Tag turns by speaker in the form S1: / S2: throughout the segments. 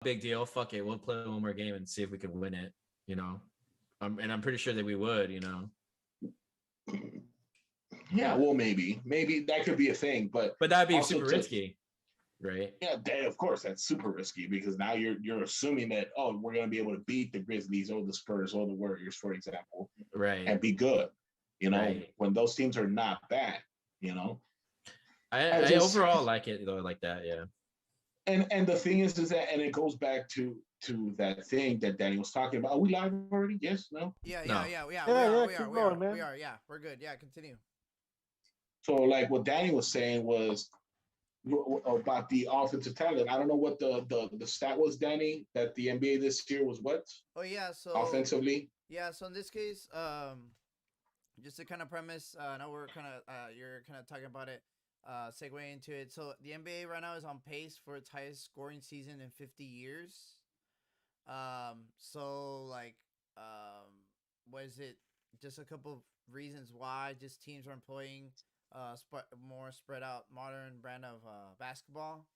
S1: big deal. Fuck it. We'll play one more game and see if we can win it, you know? And I'm pretty sure that we would, you know?
S2: Yeah, well, maybe that could be a thing, but
S1: that'd be super risky, right?
S2: Yeah, of course, that's super risky because now you're assuming that we're going to be able to beat the Grizzlies or the Spurs or the Warriors, for example,
S1: right,
S2: and be good, you know,
S1: right.
S2: when those teams are not bad, you know.
S1: I overall like it though, like that, yeah.
S2: And the thing is that, and it goes back to that thing that Danny was talking about. Are we live already? Yes, no?
S3: Yeah.
S1: No.
S3: We are. Yeah, we're good. Yeah, continue.
S2: So, like what Danny was saying was about the offensive talent. I don't know what the stat was, Danny, that the NBA this year was what?
S3: Oh yeah, so
S2: offensively.
S3: Yeah, so in this case, just to kind of premise, now we're kind of you're kind of talking about it, segue into it. So the NBA right now is on pace for its highest scoring season in 50 years. So like, what is it? Just a couple of reasons why just teams are employing more spread out modern brand of basketball.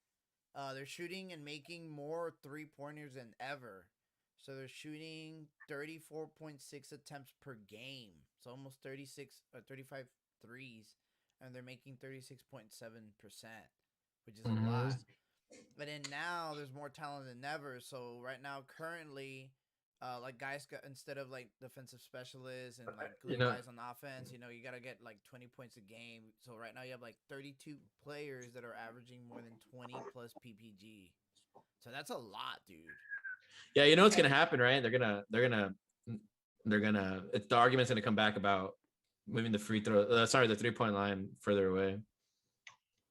S3: They're shooting and making more 3-pointers than ever. So they're shooting 34.6 attempts per game. So almost 35 threes. And they're making 36.7%, which is a lot. But then now there's more talent than ever. So right now, currently, like guys got, instead of like defensive specialists and like guys on offense, you know, you got to get like 20 points a game. So right now you have like 32 players that are averaging more than 20 plus PPG. So that's a lot, dude.
S1: Yeah, you know what's gonna happen, right? The argument's gonna come back about moving the free throw. The 3-point line further away.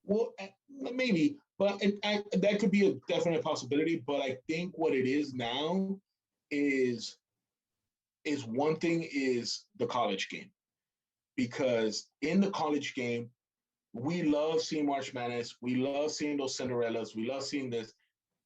S2: Well, maybe, but that could be a definite possibility. But I think what it is now is one thing is the college game, because in the college game, we love seeing March Madness. We love seeing those Cinderellas. We love seeing this,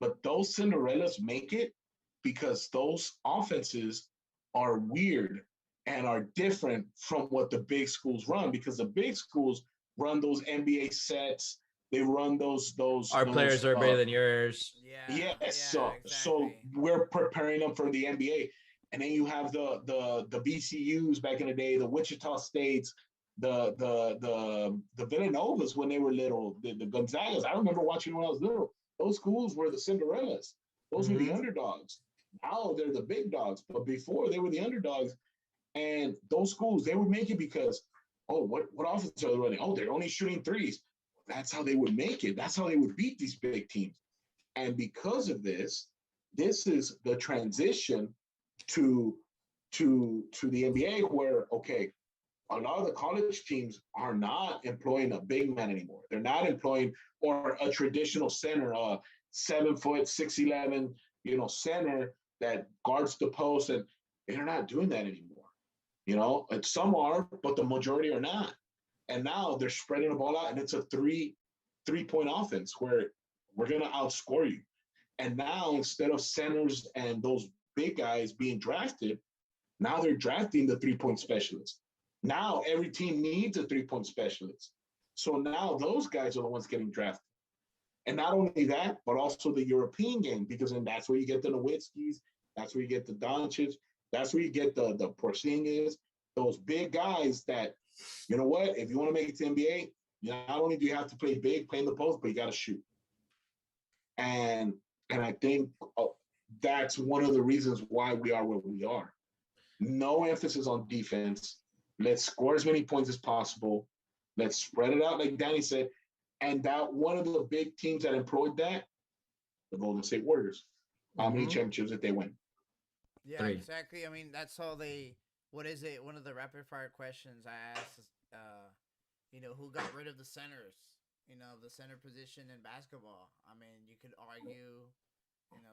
S2: but those Cinderellas make it because those offenses are weird and are different from what the big schools run, because the big schools run those NBA sets. They run those. Our
S1: players are better than yours.
S2: Yeah. So we're preparing them for the NBA, and then you have the VCUs back in the day, the Wichita States, the Villanovas when they were little, the Gonzagas. I remember watching when I was little. Those schools were the Cinderellas. Those were the underdogs. Now they're the big dogs, but before they were the underdogs. And those schools, they would make it because, what offense are they running? Oh, they're only shooting threes. That's how they would make it. That's how they would beat these big teams. And because of this is the transition to the NBA where, okay, a lot of the college teams are not employing a big man anymore. They're not employing or a traditional center, 7 foot, 6'11", center that guards the post, and they're not doing that anymore. And some are, but the majority are not. And now they're spreading the ball out, and it's a three-point offense where we're going to outscore you. And now instead of centers and those big guys being drafted, now they're drafting the three-point specialists. Now every team needs a three-point specialist. So now those guys are the ones getting drafted. And not only that, but also the European game, because then that's where you get the Nowitzkis, that's where you get the Doncic, that's where you get the Porzingis, those big guys that, you know what, if you want to make it to NBA, not only do you have to play big, play in the post, but you got to shoot. And I think that's one of the reasons why we are where we are. No emphasis on defense. Let's score as many points as possible. Let's spread it out, like Danny said. And that one of the big teams that employed that, the Golden State Warriors. How many championships did they win?
S3: Yeah, 3. Exactly. I mean, that's how they. What is it? One of the rapid fire questions I asked is, who got rid of the centers? The center position in basketball. I mean, you could argue,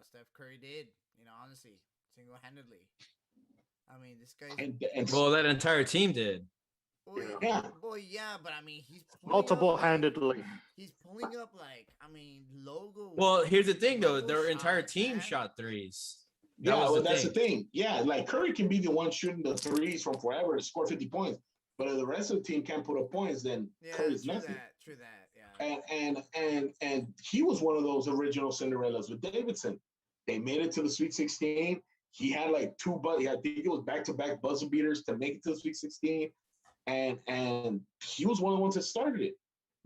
S3: Steph Curry did. Honestly, single-handedly. I mean, this guy.
S1: Well, that entire team did.
S3: Well, yeah, but I mean, he's
S4: multiple-handedly.
S3: He's pulling up logo.
S1: Well, here's the thing, though. Their entire team shot threes.
S2: That's the thing. Yeah, like Curry can be the one shooting the threes from forever and score 50 points, but if the rest of the team can't put up points, then Curry's nothing.
S3: True that. Yeah.
S2: And he was one of those original Cinderellas with Davidson. They made it to the Sweet 16. He had like I think it was back-to-back buzzer beaters to make it to the Sweet 16. And he was one of the ones that started it.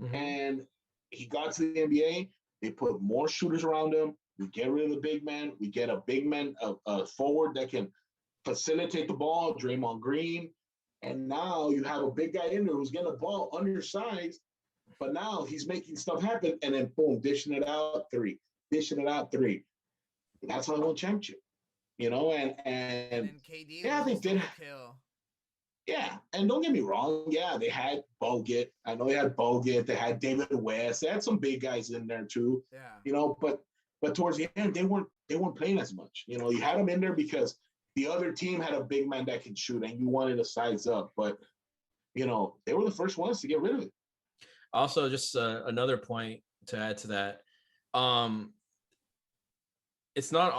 S2: Mm-hmm. And he got to the NBA. They put more shooters around him. We get rid of the big man. We get a big man, a forward that can facilitate the ball, Draymond Green. And now you have a big guy in there who's getting the ball undersized, but now he's making stuff happen. And then boom, dishing it out three. And that's how they won championship. And
S3: KD
S2: they did.
S3: Kill.
S2: Yeah, and don't get me wrong. Yeah, they had Bogut. I know they had Bogut. They had David West. They had some big guys in there too. Yeah. But towards the end, they weren't playing as much. You had them in there because the other team had a big man that can shoot, and you wanted to size up. But they were the first ones to get rid of it.
S1: Also, just another point to add to that. It's not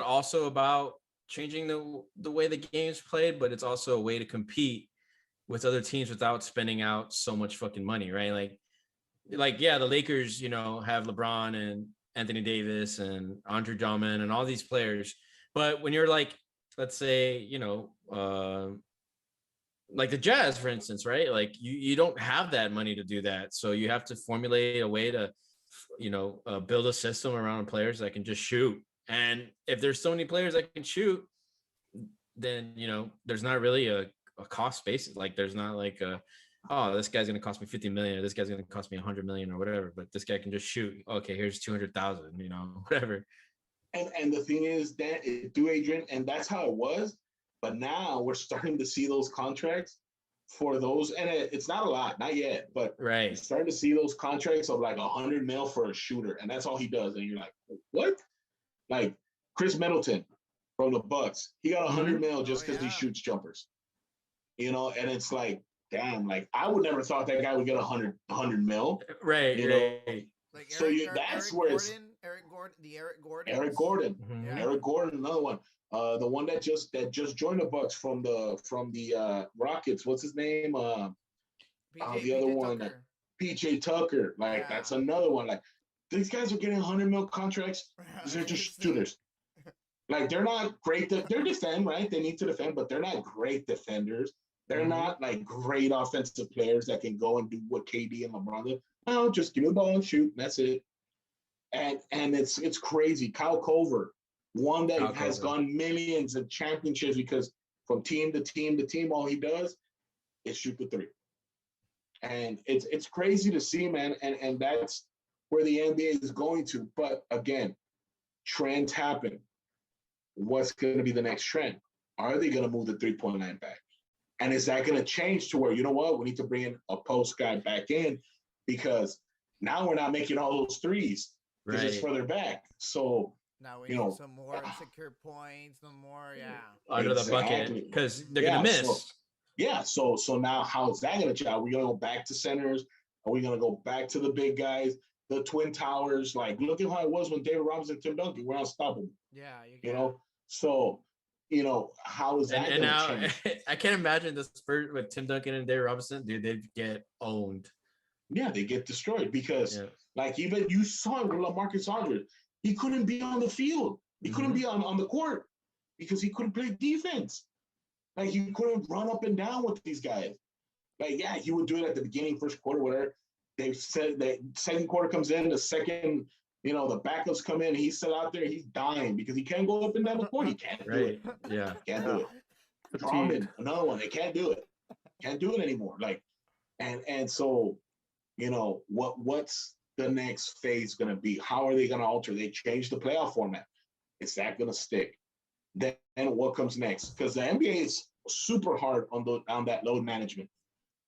S1: also about changing the way the game's played, but it's also a way to compete with other teams without spending out so much fucking money, right? Like yeah, the Lakers, have LeBron and Anthony Davis and Andre Drummond and all these players, but when you're like, let's say, like the Jazz, for instance, right? Like you don't have that money to do that, so you have to formulate a way to, build a system around players that can just shoot. And if there's so many players that can shoot, then, there's not really a cost basis. Like there's not like this guy's going to cost me 50 million, or this guy's going to cost me 100 million or whatever, but this guy can just shoot. Okay, here's 200,000, whatever.
S2: And the thing is that Adrian, and that's how it was. But now we're starting to see those contracts for those, and it's not a lot, not yet, but
S1: right.
S2: You're starting to see those contracts of like $100 million for a shooter, and that's all he does. And you're like, what? Like Chris Middleton from the Bucks, he got $100 million just because he shoots jumpers, and it's like, damn, like I would never thought that guy would get $100 million,
S1: right?
S3: Like
S2: so that's where it's
S3: Eric Gordon,
S2: mm-hmm. Eric Gordon, another one. The one that just joined the Bucks from the Rockets. What's his name? The other one, PJ Tucker. Like that's another one. Like these guys are getting $100 million contracts. These are just shooters. Like they're not great. They're defend, right? They need to defend, but they're not great defenders. They're not like great offensive players that can go and do what KD and LeBron do. No, just give me the ball and shoot. And that's it. And it's crazy. Kyle Korver, one that has gone millions of championships because from team to team to team, all he does is shoot the three. And it's crazy to see, man. And that's where the NBA is going to. But again, trends happen. What's going to be the next trend? Are they going to move the 3-point line back? And is that going to change to where, you know what, we need to bring in a post guy back in because now we're not making all those threes because it's further back. So
S3: now we need some more secure points, no more,
S1: under the bucket because they're going to miss.
S2: So now how is that going to change? Are we going to go back to centers? Are we going to go back to the big guys, the Twin Towers? Like, look at how it was when David Robinson and Tim Duncan were unstoppable. So, how is that going to change?
S1: I can't imagine the Spurs with Tim Duncan and David Robinson, dude, they'd get owned.
S2: Yeah, they get destroyed because, like, even you saw with LaMarcus Aldridge, he couldn't be on the field. He couldn't be on the court because he couldn't play defense. Like, he couldn't run up and down with these guys. Like, yeah, he would do it at the beginning, first quarter, whatever. They said that second quarter comes in, the second, the backups come in, he's still out there, he's dying because he can't go up and down the court. He can't do it.
S1: Yeah.
S2: Can't do it. Drummond, another one. They can't do it. Can't do it anymore. Like, and so, what's the next phase going to be? How are they going to alter? They changed the playoff format. Is that going to stick? Then what comes next? Because the NBA is super hard on that load management.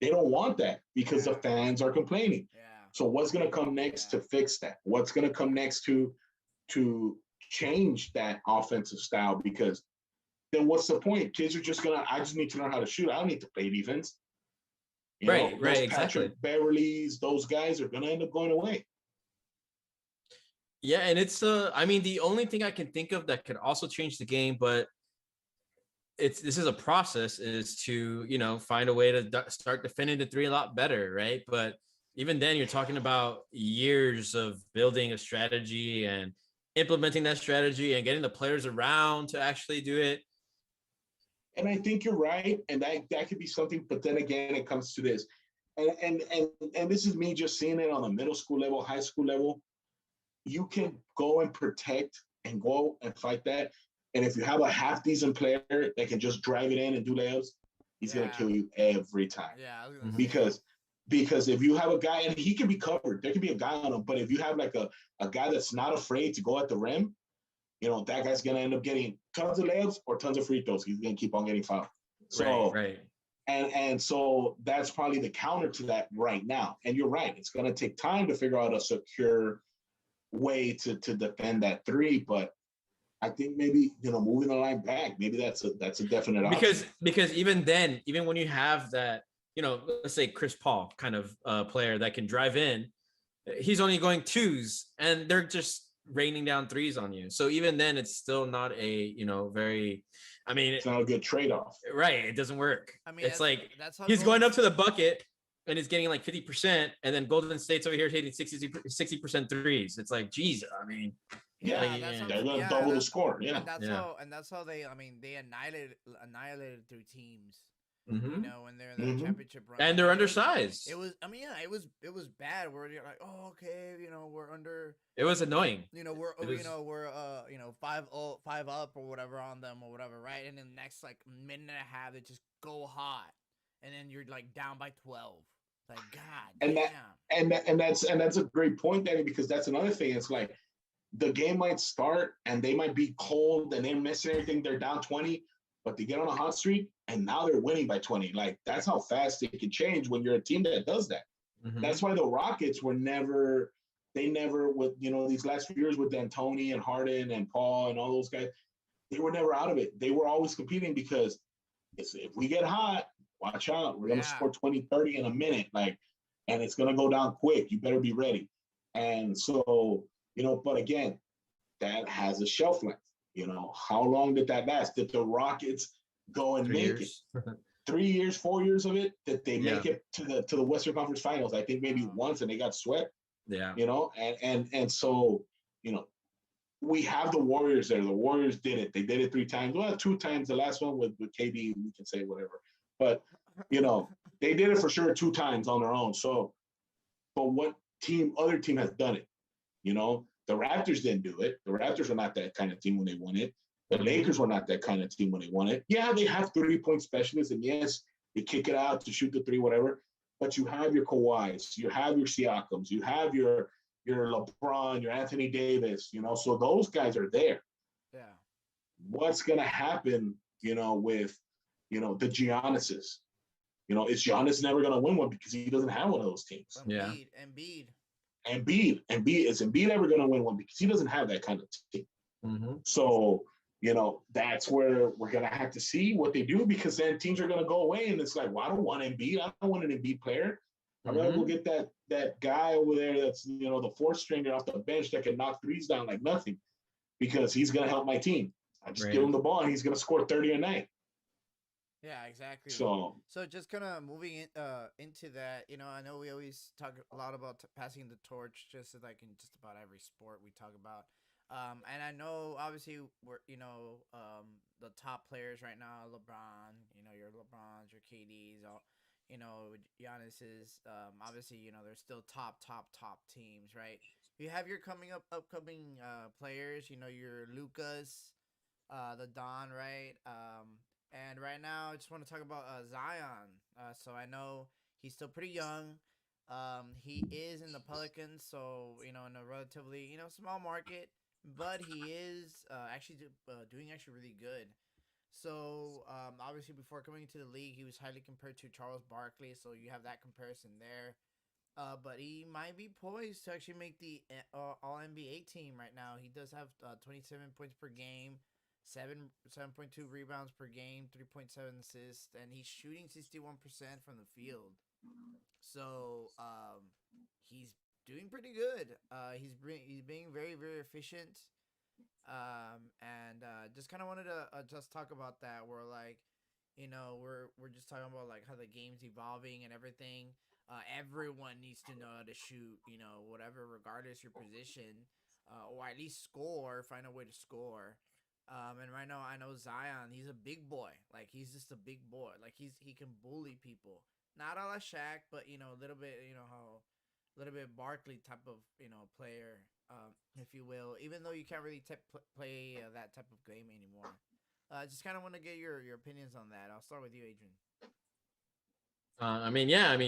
S2: They don't want that because the fans are complaining. Yeah. So what's going to come next to fix that? What's going to come next to change that offensive style? Because then what's the point? Kids are just I just need to learn how to shoot. I don't need to play defense.
S1: Right, exactly.
S2: Patrick Beverleys, those guys are going to end up going away.
S1: Yeah, and it's the only thing I can think of that could also change the game, but this is a process, is to find a way to start defending the three a lot better, right? But even then, you're talking about years of building a strategy and implementing that strategy and getting the players around to actually do it.
S2: And I think you're right, and that could be something. But then again, it comes to this, and this is me just seeing it on a middle school level, high school level. You can go and protect and go and fight that. And if you have a half decent player that can just drive it in and do layups, he's gonna kill you every time.
S3: Yeah,
S2: Because if you have a guy and he can be covered, there can be a guy on him. But if you have like a guy that's not afraid to go at the rim, that guy's gonna end up getting tons of layups or tons of free throws. He's gonna keep on getting fouled. So
S1: right.
S2: And so that's probably the counter to that right now. And you're right, it's gonna take time to figure out a secure way to defend that three. But I think maybe moving the line back, maybe that's a definite
S1: option.
S2: Because
S1: even then, even when you have that, let's say Chris Paul kind of player that can drive in, he's only going twos and they're just raining down threes on you. So even then, it's still not a very. I mean,
S2: it's not a good trade-off.
S1: Right, it doesn't work. I mean, it's that's how he's going up to the bucket and he's getting like 50%, and then Golden State's over here hitting 60% threes. It's like, geez, I mean.
S2: Yeah, they're gonna double the score. Yeah,
S3: and that's how they. I mean, they annihilated through teams.
S1: Mm-hmm.
S3: When they're in the championship run,
S1: and they're undersized.
S3: It was bad. Where you're like, oh, okay, we're under.
S1: It was annoying.
S3: We're 5 up or whatever on them or whatever, right? And then the next like minute and a half, they just go hot, and then you're like down by 12. Like, God,
S2: and that's a great point, Danny, because that's another thing. It's like the game might start and they might be cold and they're missing everything. They're down 20, but they get on a hot streak and now they're winning by 20. Like, that's how fast it can change when you're a team that does that. Mm-hmm. That's why the Rockets were never with, these last few years with D'Antoni and Harden and Paul and all those guys, they were never out of it. They were always competing because if we get hot, watch out. We're going to score 20, 30 in a minute. Like, and it's going to go down quick. You better be ready. And so, but again, that has a shelf length. How long did that last? Did the Rockets go and make it? 3 years, 4 years of it? Did they make it to the Western Conference Finals? I think maybe once, and they got swept.
S1: Yeah.
S2: And so, we have the Warriors there. The Warriors did it. They did it 3 times. Well, 2 times. The last one with KD, we can say whatever. But, they did it for sure 2 times on their own. So, but what other team has done it? The Raptors didn't do it. The Raptors were not that kind of team when they won it. The Lakers were not that kind of team when they won it. Yeah, they have 3-point specialists, and yes, they kick it out to shoot the 3, whatever. But you have your Kawhis, you have your Siakams, you have your LeBron, your Anthony Davis, so those guys are there.
S3: Yeah.
S2: What's going to happen, with, the Giannis's? Is Giannis never going to win one because he doesn't have one of those teams?
S3: Embiid.
S2: Is Embiid ever going to win one because he doesn't have that kind of team?
S1: Mm-hmm.
S2: So, that's where we're going to have to see what they do, because then teams are going to go away and it's like, well, I don't want Embiid. I don't want an Embiid player. I'd rather go get that guy over there that's, the 4th stringer off the bench that can knock threes down like nothing, because he's going to help my team. I just give him the ball and he's going to score 30 a night.
S3: Yeah, exactly.
S2: So
S3: just kind of moving into that, I know we always talk a lot about passing the torch, just like in just about every sport we talk about. And I know obviously we're, the top players right now, LeBron, your LeBrons, your KDs, all, Giannis's, obviously, they're still top teams, right? You have your upcoming players, your Lucas, the Don, right? And right now, I just want to talk about Zion. So I know he's still pretty young. He is in the Pelicans, so in a relatively small market, but he is actually doing really good. So obviously, before coming into the league, he was highly compared to Charles Barkley. So you have that comparison there. But he might be poised to actually make the All NBA team right now. He does have 27 points per game. 7.2 rebounds per game, 3.7 assists, and he's shooting 61% from the field. So he's doing pretty good. He's being very, very efficient. And just kind of wanted to just talk about that. Where we're just talking about like how the game's evolving and everything. Everyone needs to know how to shoot. Whatever, regardless your position. or at least score, find a way to score. And right now I know Zion, he's a big boy. Like he's just a big boy. Like he can bully people. Not a la Shaq, but a little bit, how a little bit Barkley type of player, if you will. Even though you can't really play that type of game anymore. Just kind of want to get your opinions on that. I'll start with you, Adrian.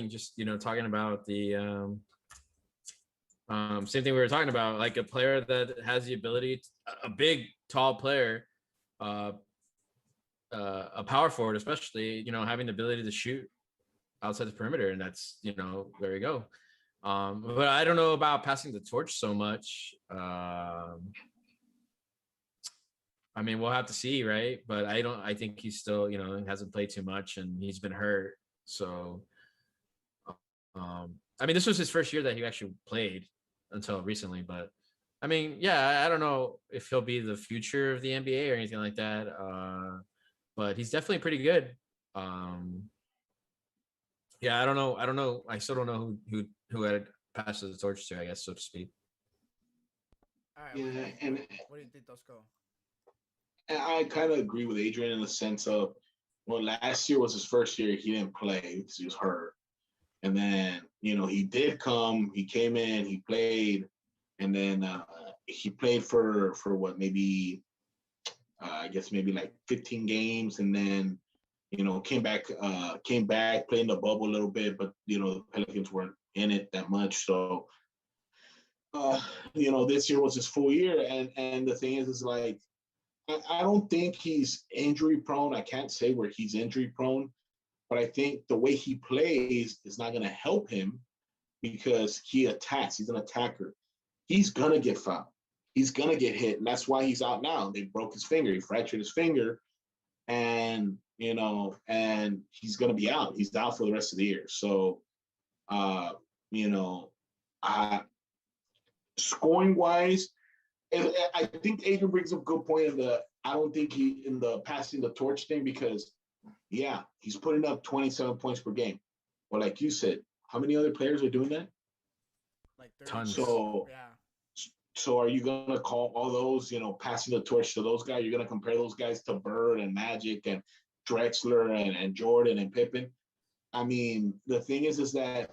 S1: Just talking about the same thing we were talking about, like a player that has the ability, a big, tall player, a power forward, especially, having the ability to shoot outside the perimeter, and that's, there you go. But I don't know about passing the torch so much. We'll have to see, right? But I think he's still, hasn't played too much and he's been hurt. So, this was his first year that he actually played until recently. But, I don't know if he'll be the future of the NBA or anything like that. But he's definitely pretty good. I don't know. I still don't know who had passed the torch to, I guess, so to speak.
S3: All right.
S2: Yeah,
S3: what do you think, Tosco?
S2: I kind of agree with Adrian in the sense of, well, last year was his first year. He didn't play because he was hurt. And then, he did come. He came in. He played. And then he played for what, maybe, I guess maybe like 15 games. And then, came back, played in the bubble a little bit. But, the Pelicans weren't in it that much. So, this year was his full year. And the thing is like, I don't think he's injury prone. I can't say where he's injury prone, but I think the way he plays is not going to help him because he attacks. He's an attacker. He's going to get fouled. He's going to get hit. And that's why he's out now. They broke his finger. He fractured his finger. And, and he's going to be out. He's out for the rest of the year. So, scoring wise, I think Adrian brings up a good point I don't think he in the passing the torch thing because, yeah, he's putting up 27 points per game. But like you said, how many other players are doing that?
S3: Like 30.
S1: Tons.
S2: So,
S3: yeah.
S2: So are you going to call all those, passing the torch to those guys? You're going to compare those guys to Bird and Magic and Drexler and Jordan and Pippen? The thing is that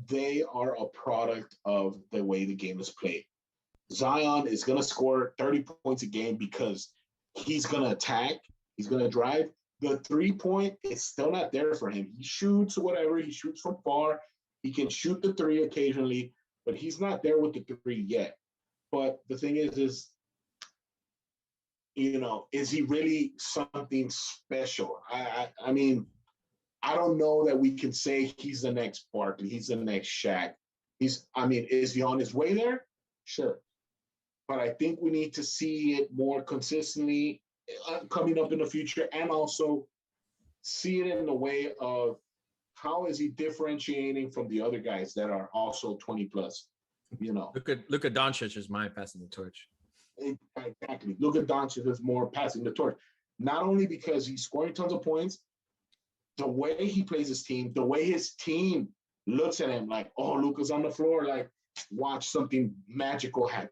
S2: they are a product of the way the game is played. Zion is going to score 30 points a game because he's going to attack. He's going to drive. The 3-point is still not there for him. He shoots whatever. He shoots from far. He can shoot the 3 occasionally, but he's not there with the 3 yet. But the thing is is he really something special? I don't know that we can say he's the next Barkley. He's the next Shaq. Is he on his way there? Sure. But I think we need to see it more consistently coming up in the future and also see it in the way of how is he differentiating from the other guys that are also 20 plus,
S1: Look at Doncic is my passing the torch.
S2: Exactly. Luka Doncic is more passing the torch. Not only because he's scoring tons of points, the way he plays his team, the way his team looks at him like, oh, Luka's on the floor, like, watch something magical happen.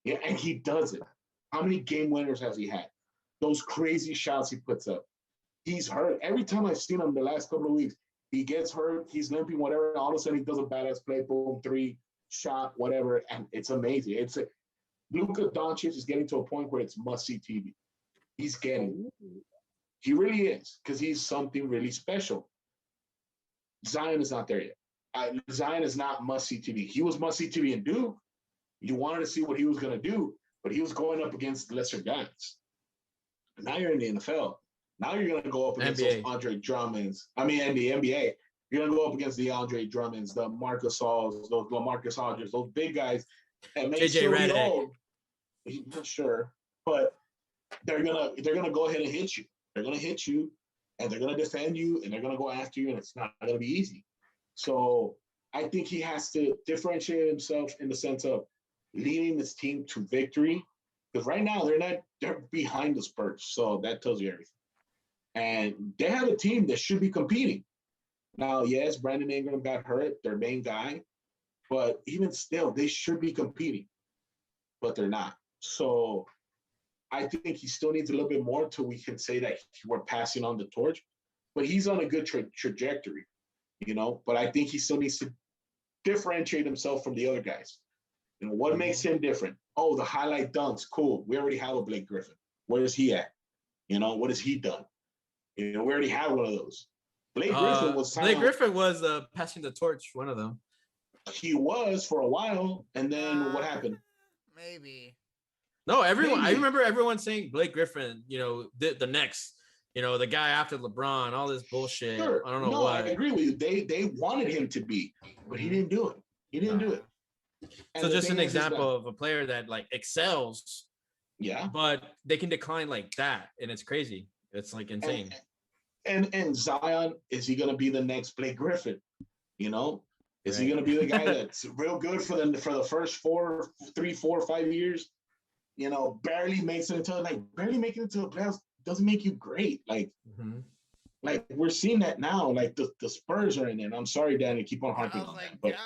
S2: Yeah, and he does it. How many game winners has he had? Those crazy shots he puts up. He's hurt. Every time I've seen him the last couple of weeks, he gets hurt, he's limping, whatever. All of a sudden, he does a badass play, boom, 3, shot, whatever, and it's amazing. Luka Doncic is getting to a point where it's must-see TV. He's getting it. He really is, because he's something really special. Zion is not there yet. Zion is not must-see TV. He was must-see TV in Duke. You wanted to see what he was going to do, but he was going up against lesser guys. Now you're in the NFL. Now you're going to go up against those Andre Drummonds. In the NBA, you're going to go up against the Andre Drummonds, the Marcus Alls, those LaMarcus Aldridge, those big guys. And
S1: JJ Redick.
S2: I'm not sure, but they're gonna go ahead and hit you. They're gonna hit you, and they're gonna defend you, and they're gonna go after you, and it's not gonna be easy. So I think he has to differentiate himself in the sense of leading this team to victory. Because right now they're behind the Spurs, so that tells you everything. And they have a team that should be competing. Now, yes, Brandon Ingram got hurt, their main guy, But even still, they should be competing, but they're not. So I think he still needs a little bit more till we can say that we're passing on the torch. But he's on a good trajectory, But I think he still needs to differentiate himself from the other guys. What makes him different? Oh, the highlight dunks. Cool. We already have a Blake Griffin. Where is he at? What has he done? We already have one of those. Blake Griffin
S1: was passing the torch, one of them.
S2: He was for a while, and then what happened?
S3: Maybe.
S1: No, everyone. Maybe. I remember everyone saying Blake Griffin. The next. The guy after LeBron. All this bullshit.
S2: Sure.
S1: I don't know
S2: no,
S1: why.
S2: I agree with you. They wanted him to be, but he didn't do it. He didn't do it. And
S1: so just an example of a player that like excels.
S2: Yeah.
S1: But they can decline like that, and it's crazy. It's like insane.
S2: And Zion, is he going to be the next Blake Griffin? Is he going to be the guy that's real good for the first 3, 4, 5 years? Barely makes it into the playoffs doesn't make you great. Like we're seeing that now. Like the Spurs are in there. And I'm sorry, Dan, to keep on harping on that. But